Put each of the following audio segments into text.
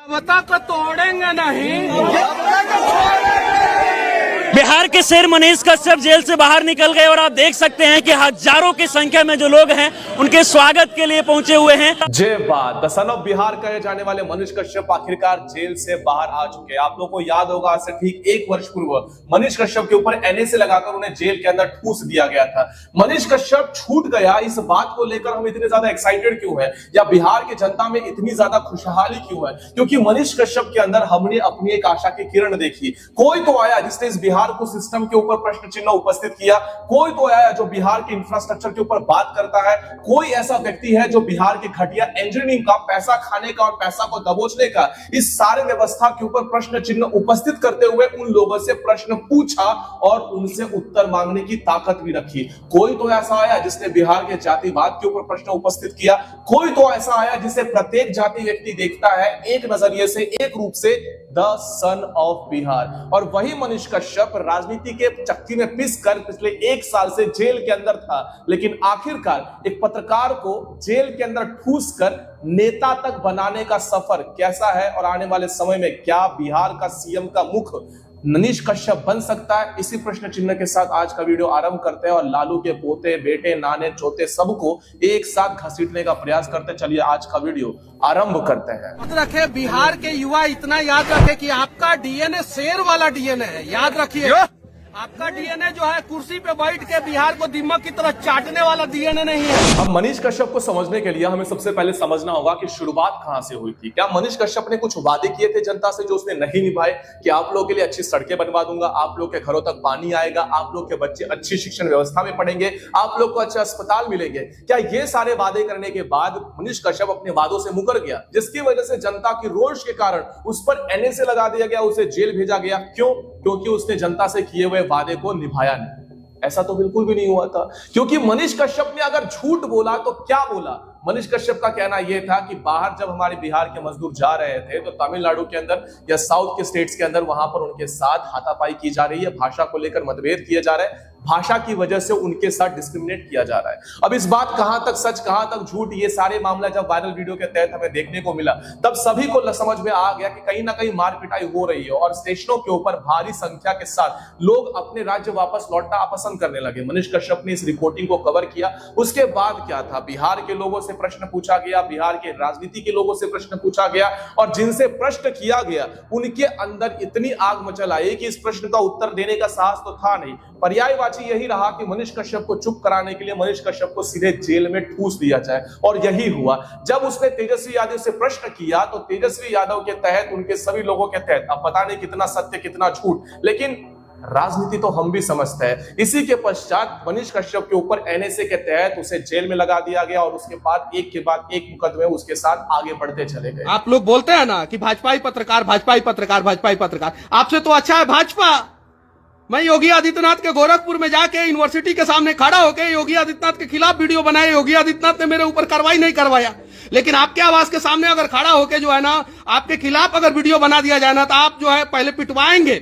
बता को तोड़ेंगे नहीं। बिहार के शेर मनीष कश्यप जेल से बाहर निकल गए और आप देख सकते हैं कि हजारों की संख्या में जो लोग हैं उनके स्वागत के लिए पहुंचे हुए हैं। जय बात द सन ऑफ बिहार कहे जाने वाले मनीष कश्यप आखिरकार जेल से बाहर आ चुके हैं। आप लोगों को याद होगा आज से ठीक 1 वर्ष पूर्व मनीष कश्यप के ऊपर एनएसए लगाकर उन्हें जेल के अंदर ठूस दिया गया था। मनीष कश्यप छूट गया, इस बात को लेकर हम इतने ज्यादा एक्साइटेड क्यों है या बिहार की जनता में इतनी ज्यादा खुशहाली क्यों है? क्योंकि मनीष कश्यप के अंदर हमने अपनी एक आशा की किरण देखी। कोई तो आया जिसने इस बिहार को सिस्टम के ऊपर प्रश्न चिन्ह उपस्थित किया, कोई तो आया जो बिहार के इंफ्रास्ट्रक्चर के ऊपर बात करता है, कोई ऐसा व्यक्ति है जो बिहार के घटिया इंजीनियरिंग का, पैसा खाने का और पैसा को दबोचने का, इस सारे व्यवस्था के ऊपर प्रश्न चिन्ह उपस्थित करते हुए उन लोगों से प्रश्न पूछा और उनसे उत्तर मांगने की ताकत भी रखी। कोई तो ऐसा आया जिसने बिहार के जातिवाद के ऊपर प्रश्न उपस्थित किया, कोई तो ऐसा आया जिसे प्रत्येक जाति व्यक्ति देखता है एक नजरिए से, एक रूप से, द सन ऑफ बिहार। और वही मनीष कश्यप राजनीति के चक्की में पिस कर पिछले 1 साल से जेल के अंदर था, लेकिन आखिरकार एक पत्रकार को जेल के अंदर ठूस कर नेता तक बनाने का सफर कैसा है और आने वाले समय में क्या बिहार का सीएम का मुख मनीष कश्यप बन सकता है? इसी प्रश्न चिन्ह के साथ आज का वीडियो आरंभ करते हैं और लालू के पोते, बेटे, नाने, चोते सबको एक साथ घसीटने का प्रयास करते। चलिए आज का वीडियो आरंभ करते हैं। याद रखे बिहार के युवा, इतना याद रखे कि आपका डीएनए शेर वाला डीएनए है। याद रखिए आपका डीएनए जो है कुर्सी पे बैठ के बिहार को दिमाग की तरह चाटने वाला डीएनए नहीं है। अब मनीष कश्यप को समझने के लिए हमें सबसे पहले समझना होगा कि शुरुआत कहां से हुई थी। क्या मनीष कश्यप ने कुछ वादे किए थे जनता से जो उसने नहीं निभाए कि आप लोगों के लिए अच्छी सड़कें बनवा दूंगा, आप लोग के घरों तक पानी आएगा, आप लोग के बच्चे अच्छी शिक्षण व्यवस्था में पढ़ेंगे, आप लोग को अच्छे अस्पताल मिलेंगे? क्या ये सारे वादे करने के बाद मनीष कश्यप अपने वादों से मुकर गया, जिसकी वजह से जनता की रोष के कारण उस पर एनएसए लगा दिया गया, उसे जेल भेजा गया? क्यों? क्योंकि उसने जनता से किए हुए वादे को निभाया नहीं। ऐसा तो बिल्कुल भी नहीं हुआ था, क्योंकि मनीष कश्यप ने अगर झूठ बोला तो क्या बोला? मनीष कश्यप का कहना यह था कि बाहर जब हमारे बिहार के मजदूर जा रहे थे तो तमिलनाडु के अंदर या साउथ के स्टेट्स के अंदर वहां पर उनके साथ हाथापाई की जा रही है, भाषा को लेकर मतभेद किए जा रहे हैं, भाषा की वजह से उनके साथ डिस्क्रिमिनेट किया जा रहा है। अब इस बात कहां तक सच कहां तक झूठ, ये सारे मामला जब वायरल वीडियो के तहत हमें देखने को मिला तब सभी को समझ में आ गया कि कहीं ना कहीं मार पिटाई हो रही है और स्टेशनों के ऊपर भारी संख्या के साथ लोग अपने राज्य वापस लौटना पसंद करने लगे। मनीष कश्यप ने इस रिपोर्टिंग को कवर किया। उसके बाद क्या था? बिहार के लोगों से प्रश्न पूछा गया, बिहार के राजनीति के लोगों से प्रश्न पूछा गया और जिनसे प्रश्न किया गया उनके अंदर इतनी आग मचल आई कि इस प्रश्न का उत्तर देने का साहस तो था नहीं। पर्यायवाची यही रहा कि मनीष कश्यप को चुप कराने के लिए मनीष कश्यप को सीधे जेल में ठूस दिया जाए और यही हुआ। जब उसने तेजस्वी यादव से प्रश्न किया तो तेजस्वी यादव के तहत, उनके सभी लोगों के तहत, अब पता नहीं कितना सत्य कितना झूठ, लेकिन राजनीति तो हम भी समझते हैं। इसी के पश्चात मनीष कश्यप के ऊपर एनएसए के तहत उसे जेल में लगा दिया गया और उसके बाद एक के बाद एक मुकदमे उसके साथ आगे बढ़ते चले गए। आप लोग बोलते हैं ना कि भाजपाई पत्रकार, भाजपाई पत्रकार, भाजपाई पत्रकार, आपसे तो अच्छा है भाजपा। मैं योगी आदित्यनाथ के गोरखपुर में जाके यूनिवर्सिटी के सामने खड़ा होकर योगी आदित्यनाथ के खिलाफ वीडियो बनाए, योगी आदित्यनाथ ने मेरे ऊपर कार्रवाई नहीं करवाया, लेकिन आपके आवास के सामने अगर खड़ा होकर जो है ना आपके खिलाफ अगर वीडियो बना दिया जाए ना तो आप जो है पहले पिटवाएंगे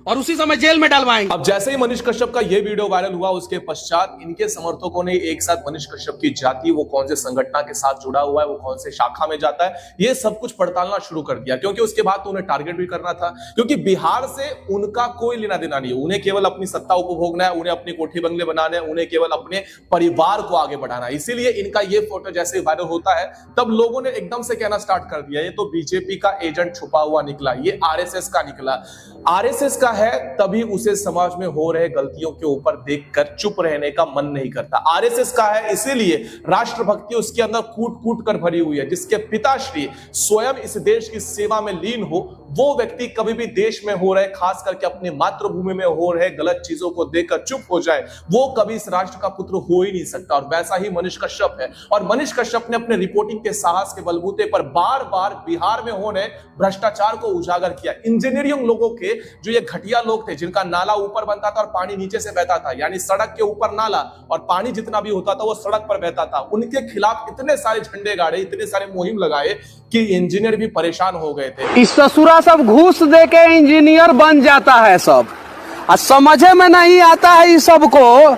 और उसी समय जेल में डालवाएंगे। अब जैसे ही मनीष कश्यप का यह वीडियो वायरल हुआ उसके पश्चात इनके समर्थकों ने एक साथ मनीष कश्यप की जाति, वो कौन से संगठन के साथ जुड़ा हुआ है, वो कौन से शाखा में जाता है, ये सब कुछ पड़तालना शुरू कर दिया। क्योंकि उसके बाद तो उन्हें टारगेट भी करना था, क्योंकि बिहार से उनका कोई लेना देना नहीं है। उन्हें केवल अपनी सत्ता उपभोगना है, उन्हें अपने कोठी बंगले बनाने हैं, उन्हें केवल अपने परिवार को आगे बढ़ाना है। इसीलिए इनका ये फोटो जैसे वायरल होता है तब लोगों ने एकदम से कहना स्टार्ट कर दिया ये तो बीजेपी का एजेंट छुपा हुआ निकला, ये आरएसएस का निकला। आरएसएस का है तभी उसे समाज में हो रहे गलतियों के ऊपर देखकर चुप रहने का मन नहीं करता। आरएसएस का है इसीलिए राष्ट्रभक्ति उसके अंदर कूट कूट कर भरी हुई है। जिसके पिताश्री स्वयं इस देश की सेवा में लीन हो, वो व्यक्ति कभी भी देश में हो रहे, खास करके अपनी मातृभूमि में हो रहे गलत चीजों को देखकर चुप हो जाए, वो कभी इस राष्ट्र का पुत्र हो ही नहीं सकता। और वैसा ही मनीष कश्यप है। और मनीष कश्यप ने अपने रिपोर्टिंग के साहस के बलबूते पर बार बार बिहार में होने भ्रष्टाचार को उजागर किया। इंजीनियरिंग लोगों के जो ये घटिया लोग थे, जिनका नाला ऊपर बनता था और पानी नीचे से बहता था, यानी सड़क के ऊपर नाला और पानी जितना भी होता था वो सड़क पर बहता था, उनके खिलाफ इतने सारे झंडे गाड़े, इतने सारे मुहिम लगाए कि इंजीनियर भी परेशान हो गए थे। इस ससुरा सब घूस दे के इंजीनियर बन जाता है सब, और समझे में नहीं आता है इस सबको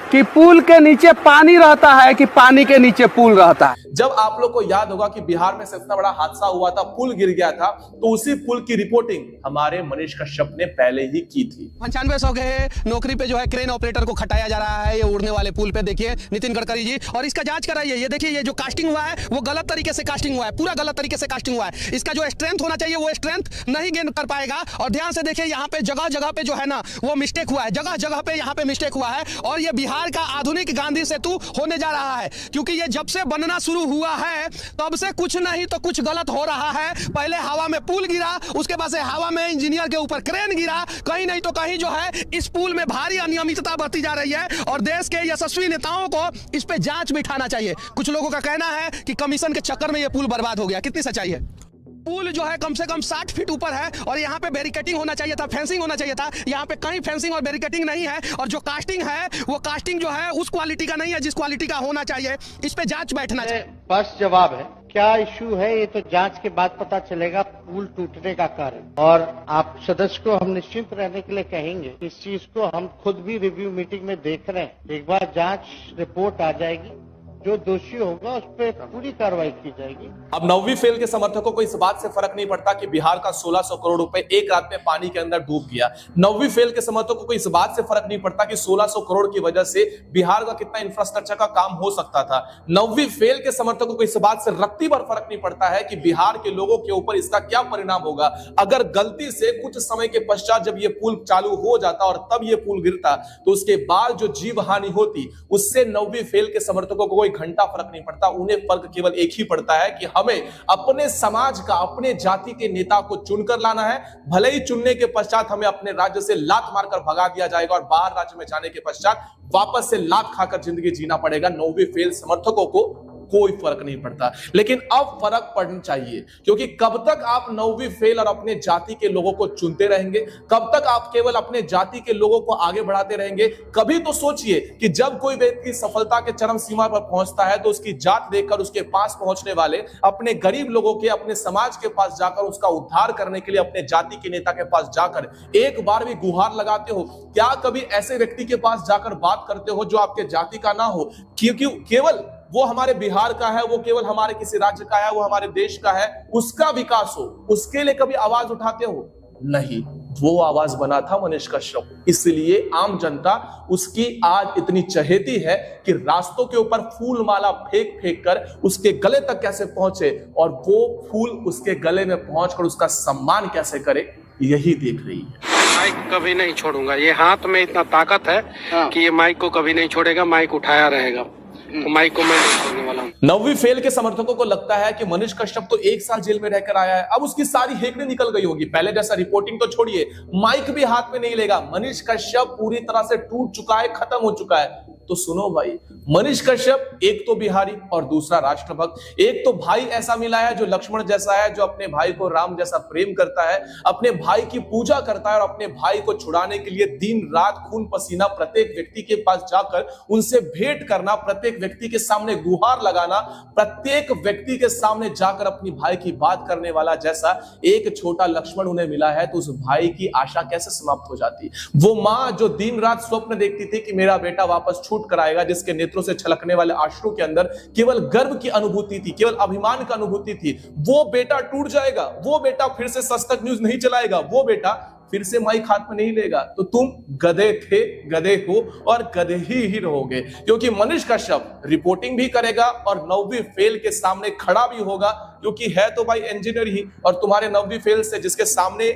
कि पुल के नीचे पानी रहता है कि पानी के नीचे पुल रहता है। जब आप लोग को याद होगा कि बिहार में से इतना बड़ा हादसा हुआ था, पुल गिर गया था, तो उसी पुल की रिपोर्टिंग हमारे मनीष कश्यप ने पहले ही की थी। 9500 के नौकरी पे जो है क्रेन ऑपरेटर को खटाया जा रहा है ये उड़ने वाले पुल पे, देखिए नितिन गडकरी जी, और इसका जांच कराइए। ये देखिए ये जो कास्टिंग हुआ है वो गलत तरीके से कास्टिंग हुआ है, पूरा गलत तरीके से कास्टिंग हुआ है। इसका जो स्ट्रेंथ होना चाहिए वो स्ट्रेंथ नहीं गेन कर पाएगा। और ध्यान से देखिए यहाँ पे जगह जगह पे जो है ना वो मिस्टेक हुआ है, जगह जगह पे यहाँ पे मिस्टेक हुआ है। और ये बिहार का आधुनिक गांधी सेतु होने जा रहा है, क्योंकि ये जब से बनना शुरू हुआ है तब से कुछ नहीं तो कुछ गलत हो रहा है। पहले हवा में पुल गिरा, उसके बाद से हवा में इंजीनियर के ऊपर क्रेन गिरा, कहीं नहीं तो कहीं जो है इस पुल में भारी अनियमितता बढ़ती जा रही है। और देश के यशस्वी नेताओं को इस पे जांच बिठाना चाहिए। कुछ लोगों का कहना है कि कमीशन के चक्कर में ये पुल बर्बाद हो गया। कितनी सच्चाई है? पुल जो है कम से कम 60 फीट ऊपर है और यहाँ पे बैरिकेटिंग होना चाहिए था, फेंसिंग होना चाहिए था। यहाँ पे कहीं फेंसिंग और बैरिकेटिंग नहीं है। और जो कास्टिंग है वो कास्टिंग जो है उस क्वालिटी का नहीं है जिस क्वालिटी का होना चाहिए। इस पे जांच बैठना चाहिए। स्पष्ट जवाब है, क्या इश्यू है ये तो जांच के बाद पता चलेगा, पुल टूटने का कारण। और आप सदस्य को हम निश्चिंत रहने के लिए कहेंगे, इस चीज को हम खुद भी रिव्यू मीटिंग में देख रहे हैं। एक बार जांच रिपोर्ट आ जाएगी, जो दोषी होगा उस पर पूरी कार्रवाई की जाएगी। अब 9वीं फेल के समर्थकों को इस बात से फर्क नहीं पड़ता कि बिहार का 1600 करोड़ रुपए एक रात में पानी के अंदर डूब गया। 9वीं फेल के समर्थकों को इस बात से फर्क नहीं पड़ता कि 1600 करोड़ की वजह से बिहार का कितना इंफ्रास्ट्रक्चर का काम हो सकता था। 9वीं फेल के समर्थकों को इस बात से रत्ती भर फर्क नहीं पड़ता है कि बिहार के लोगों के ऊपर इसका क्या परिणाम होगा अगर गलती से कुछ समय के पश्चात जब ये पुल चालू हो जाता और तब ये पुल गिरता, तो उसके बाद जो जीव हानि होती उससे 9वीं फेल के समर्थकों को कोई घंटा फर्क नहीं पड़ता। उन्हें फर्क केवल एक ही पड़ता है कि हमें अपने समाज का, अपने जाति के नेता को चुनकर लाना है। भले ही चुनने के पश्चात हमें अपने राज्य से लात मारकर भगा दिया जाएगा और बाहर राज्य में जाने के पश्चात वापस से लात खाकर जिंदगी जीना पड़ेगा। 9वीं फेल समर्थकों को कोई फर्क नहीं पड़ता, लेकिन अब फर्क पड़ना चाहिए, क्योंकि कब तक आप 9वीं फेल और अपने जाति के लोगों को चुनते रहेंगे? कब तक आप केवल अपने जाति के लोगों को आगे बढ़ाते रहेंगे? कभी तो सोचिए कि जब कोई व्यक्ति सफलता के चरम सीमा पर पहुंचता है तो उसकी जात देखकर उसके पास पहुंचने वाले अपने गरीब लोगों के, अपने समाज के पास जाकर उसका उद्धार करने के लिए अपने जाति के नेता के पास जाकर एक बार भी गुहार लगाते हो? क्या कभी ऐसे व्यक्ति के पास जाकर बात करते हो जो आपके जाति का ना हो, क्योंकि केवल वो हमारे बिहार का है, वो केवल हमारे किसी राज्य का है, वो हमारे देश का है, उसका विकास हो, उसके लिए कभी आवाज उठाते हो? नहीं, वो आवाज बना था मनीष कश्यप। इसलिए आम जनता उसकी आज इतनी चहेती है कि रास्तों के ऊपर फूल माला फेंक फेंक कर उसके गले तक कैसे पहुंचे और वो फूल उसके गले में पहुंचकर उसका सम्मान कैसे करे, यही देख रही है। माइक कभी नहीं छोड़ूंगा, ये हाथ में इतना ताकत है कि ये माइक को कभी नहीं छोड़ेगा, माइक उठाया रहेगा, तो माइक को मैं नहीं छोड़ने वाला हूं। 9वीं फेल के समर्थकों को लगता है कि मनीष कश्यप तो 1 साल जेल में रहकर आया है, अब उसकी सारी हेकड़ी निकल गई होगी। पहले जैसा रिपोर्टिंग तो छोड़िए, माइक भी हाथ में नहीं लेगा। मनीष कश्यप पूरी तरह से टूट चुका है, खत्म हो चुका है। तो सुनो भाई, मनीष कश्यप एक तो बिहारी और दूसरा राष्ट्रभक्त। एक तो भाई ऐसा मिला है जो लक्ष्मण जैसा है, जो अपने भाई को राम जैसा प्रेम करता है, अपने भाई की पूजा करता है और अपने भाई को छुड़ाने के लिए दिन रात खून पसीना प्रत्येक व्यक्ति के पास जाकर उनसे भेंट करना, प्रत्येक व्यक्ति के सामने गुहार लगाना, प्रत्येक व्यक्ति के सामने जाकर अपनी भाई की बात करने वाला जैसा एक छोटा लक्ष्मण उन्हें मिला है, तो उस भाई की आशा कैसे समाप्त हो जाती? वो मां जो दिन रात स्वप्न देखती थी कि मेरा बेटा वापस छूट कर आएगा, जिसके नेत्रों से छलकने वाले आंसुओं के अंदर केवल गर्व की अनुभूति थी, केवल अभिमान की अनुभूति थी, वो बेटा टूट जाएगा, वो बेटा फिर से सच तक न्यूज नहीं चलाएगा, वो बेटा फिर से माइक हाथ में नहीं लेगा, तो तुम गधे थे, गधे हो और गधे ही रहोगे। क्योंकि मनीष कश्यप रिपोर्टिंग भी करेगा और 9वीं फेल के सामने खड़ा भी होगा, क्योंकि है तो भाई इंजीनियर ही, और तुम्हारे 9वीं फेल से जिसके सामने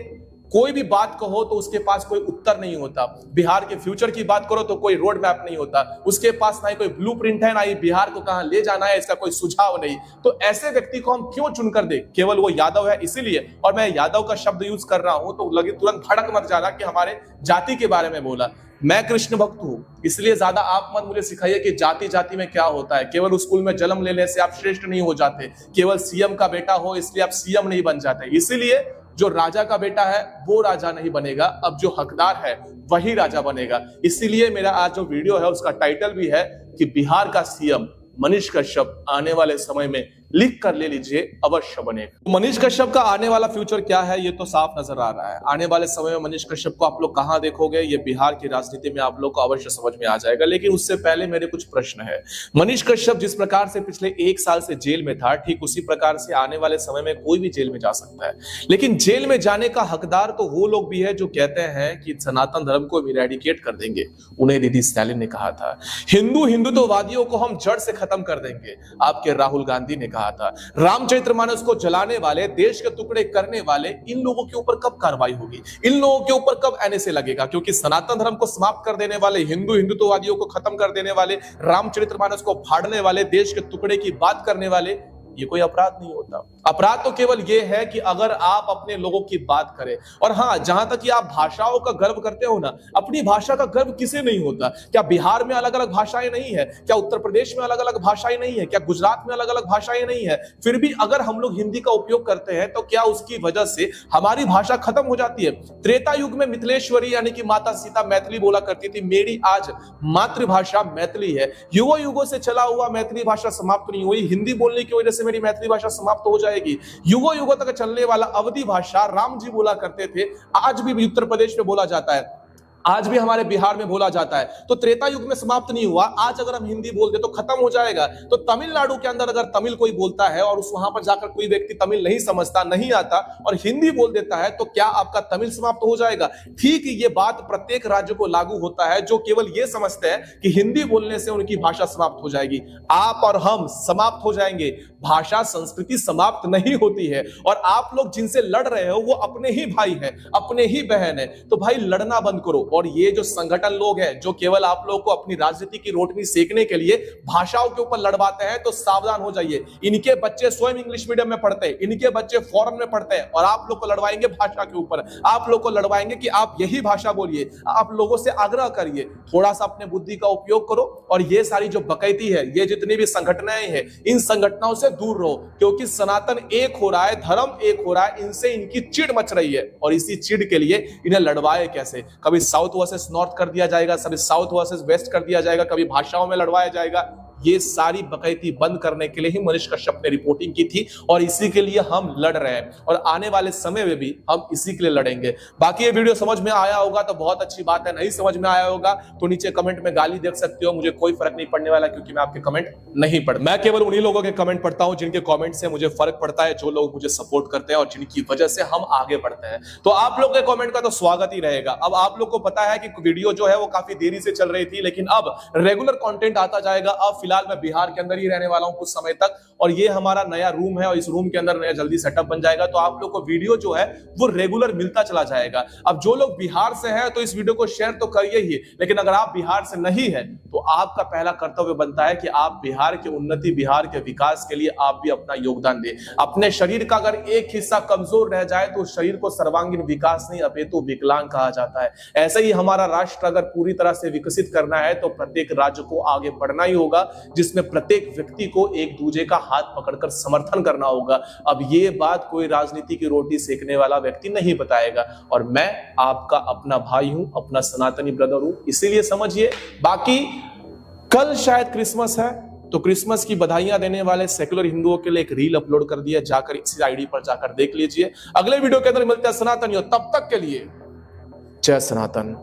कोई भी बात कहो तो उसके पास कोई उत्तर नहीं होता। बिहार के फ्यूचर की बात करो तो कोई रोड मैप नहीं होता, उसके पास ना ही कोई ब्लूप्रिंट है, ना ही बिहार को कहां ले जाना है इसका कोई सुझाव नहीं। तो ऐसे व्यक्ति को हम क्यों चुनकर दे? केवल वो यादव है इसीलिए, और मैं यादव का शब्द यूज कर रहा हूं तो लगे तुरंत भड़क मत जाना कि हमारे जाति के बारे में बोला। मैं कृष्ण भक्त हूं, इसलिए ज्यादा आप मत मुझे सिखाइए कि जाति जाति में क्या होता है। केवल स्कूल में जन्म लेने से आप श्रेष्ठ नहीं हो जाते, केवल सीएम का बेटा हो इसलिए आप सीएम नहीं बन जाते। इसीलिए जो राजा का बेटा है वो राजा नहीं बनेगा, अब जो हकदार है वही राजा बनेगा। इसीलिए मेरा आज जो वीडियो है उसका टाइटल भी है कि बिहार का सीएम मनीष कश्यप आने वाले समय में लिख कर ले लीजिए, अवश्य बनेगा। मनीष कश्यप का आने वाला फ्यूचर क्या है ये तो साफ नजर आ रहा है। आने वाले समय में मनीष कश्यप को आप लोग कहां देखोगे ये बिहार की राजनीति में आप लोग को अवश्य समझ में आ जाएगा। लेकिन उससे पहले मेरे कुछ प्रश्न है। मनीष कश्यप जिस प्रकार से पिछले 1 साल से जेल में था, ठीक उसी प्रकार से आने वाले समय में कोई भी जेल में जा सकता है। लेकिन जेल में जाने का हकदार तो वो लोग भी है जो कहते हैं कि सनातन धर्म को इरेडिकेट कर देंगे। उन्हें दीदी स्टालिन ने कहा था। हिंदुत्ववादियों को हम जड़ से खत्म कर देंगे, आपके राहुल गांधी ने कहा था। रामचरितमानस को जलाने वाले, देश के टुकड़े करने वाले, इन लोगों के ऊपर कब कार्रवाई होगी? इन लोगों के ऊपर कब एनएसए लगेगा? क्योंकि सनातन धर्म को समाप्त कर देने वाले, हिंदुत्ववादियों को खत्म कर देने वाले, रामचरितमानस को फाड़ने वाले, देश के टुकड़े की बात करने वाले, ये कोई अपराध नहीं होता। अपराध तो केवल ये है कि अगर आप अपने लोगों की बात करें। और हां, जहां तक कि आप भाषाओं का गर्व करते हो ना, अपनी भाषा का गर्व किसे नहीं होता? क्या बिहार में अलग अलग भाषाएं नहीं है? क्या उत्तर प्रदेश में अलग अलग भाषाएं नहीं है? क्या गुजरात में अलग अलग भाषाएं नहीं है? फिर भी अगर हम लोग हिंदी का उपयोग करते हैं तो क्या उसकी वजह से हमारी भाषा खत्म हो जाती है? त्रेता युग में मिथिलेश्वरी यानी कि माता सीता मैथिली बोला करती थी, मेरी आज मातृभाषा मैथिली है। युगों से चला हुआ मैथिली भाषा समाप्त नहीं हुई। हिंदी बोलने की वजह से मेरी मैथिली भाषा समाप्त हो जाएगी। युगों तक चलने वाला अवधी भाषा राम जी बोला करते थे, आज भी उत्तर प्रदेश में बोला जाता है, आज भी हमारे बिहार में बोला जाता है। तो त्रेता युग में समाप्त नहीं हुआ। आज अगर हम हिंदी बोल दे तो खत्म हो जाएगा। तो तमिलनाडु के अंदर अगर तमिल कोई बोलता है और उस वहां पर जाकर कोई व्यक्ति तमिल नहीं समझता, नहीं आता और हिंदी बोल देता है, तो क्या आपका तमिल समाप्त हो जाएगा? ठीक ये बात प्रत्येक राज्य को लागू होता है जो केवल ये समझते हैं कि हिंदी बोलने से उनकी भाषा समाप्त हो जाएगी। आप और हम समाप्त हो जाएंगे। भाषा संस्कृति समाप्त नहीं होती है। और आप लोग जिनसे लड़ रहे हो वो अपने ही भाई हैं, अपने ही बहन है। तो भाई लड़ना बंद करो। और ये जो संगठन लोग हैं जो केवल आप लोगों को अपनी राजनीति की रोटनी सेकने के लिए भाषाओं के ऊपर लड़वाते हैं, तो सावधान हो जाइए। इनके बच्चे स्वयं इंग्लिश मीडियम में पढ़ते हैं, इनके बच्चे फॉरेन में पढ़ते हैं और आप लोग को लड़वाएंगे भाषा के ऊपर। आप लोग को लड़वाएंगे कि आप यही भाषा बोलिए। आप लोगों से आग्रह करिए, थोड़ा सा अपने बुद्धि का उपयोग करो और ये सारी जो बकैती है, ये जितनी भी संगठनाएं हैं, इन संगठनों से दूर रहो। क्योंकि सनातन एक हो रहा है, धर्म एक हो रहा है, इनसे इनकी चिढ़ मच रही है। और इसी चिढ़ के लिए इन्हें लड़वाए कैसे? कभी साउथ वर्सेस नॉर्थ कर दिया जाएगा, कभी साउथ वर्सेस वेस्ट कर दिया जाएगा, कभी भाषाओं में लड़वाया जाएगा। ये सारी बकैती बंद करने के लिए ही मनीष कश्यप ने रिपोर्टिंग की थी और इसी के लिए हम लड़ रहे हैं और आने वाले समय में भी हम इसी के लिए लड़ेंगे। बाकी ये वीडियो समझ में आया होगा तो बहुत अच्छी बात है, नहीं समझ में आया होगा तो नीचे कमेंट में गाली दे सकते हो, मुझे कोई फर्क नहीं पड़ने वाला क्योंकि मैं आपके कमेंट नहीं पढ़ता। मैं केवल उन्हीं लोगों के कमेंट पढ़ता हूं जिनके कमेंट से मुझे फर्क पड़ता है, जो लोग मुझे सपोर्ट करते हैं और जिनकी वजह से हम आगे बढ़ते हैं। तो आप लोग के कमेंट का तो स्वागत ही रहेगा। अब आप लोग को पता है कि वीडियो जो है वो काफी देरी से चल रही थी, लेकिन अब रेगुलर कंटेंट आता जाएगा। अब फिलहाल मैं बिहार के अंदर ही रहने वाला हूं कुछ समय तक और ये हमारा नया रूम है और इस रूम के अंदर नया जल्दी सेटअप बन जाएगा, तो आप लोग को वीडियो जो है वो रेगुलर मिलता चला जाएगा। अब जो लोग बिहार से हैं तो इस वीडियो को शेयर तो करिए ही, लेकिन अगर आप बिहार से नहीं है तो आपका पहला कर्तव्य बनता है कि आप बिहार की उन्नति, बिहार के विकास के लिए आप भी अपना योगदान दें। अपने शरीर का अगर एक हिस्सा कमजोर रह जाए तो शरीर को सर्वांगीण विकास नहीं अपितु विकलांग कहा जाता है। ऐसे ही हमारा राष्ट्र अगर पूरी तरह से विकसित करना है तो प्रत्येक राज्य को आगे बढ़ना ही होगा, जिसमें प्रत्येक व्यक्ति को एक दूसरे का हाथ पकड़कर समर्थन करना होगा। अब ये बात कोई राजनीति की रोटी सेकने वाला व्यक्ति नहीं बताएगा और मैं आपका अपना भाई हूं, अपना सनातनी ब्रदर हूं, इसीलिए समझिए। बाकी कल शायद क्रिसमस है तो क्रिसमस की बधाइयां देने वाले सेकुलर हिंदुओं के लिए एक रील अपलोड कर दिया, जाकर इसी आईडी पर जाकर देख लीजिए। अगले वीडियो के अंदर मिलते हैं सनातनियों, तब तक के लिए जय सनातन।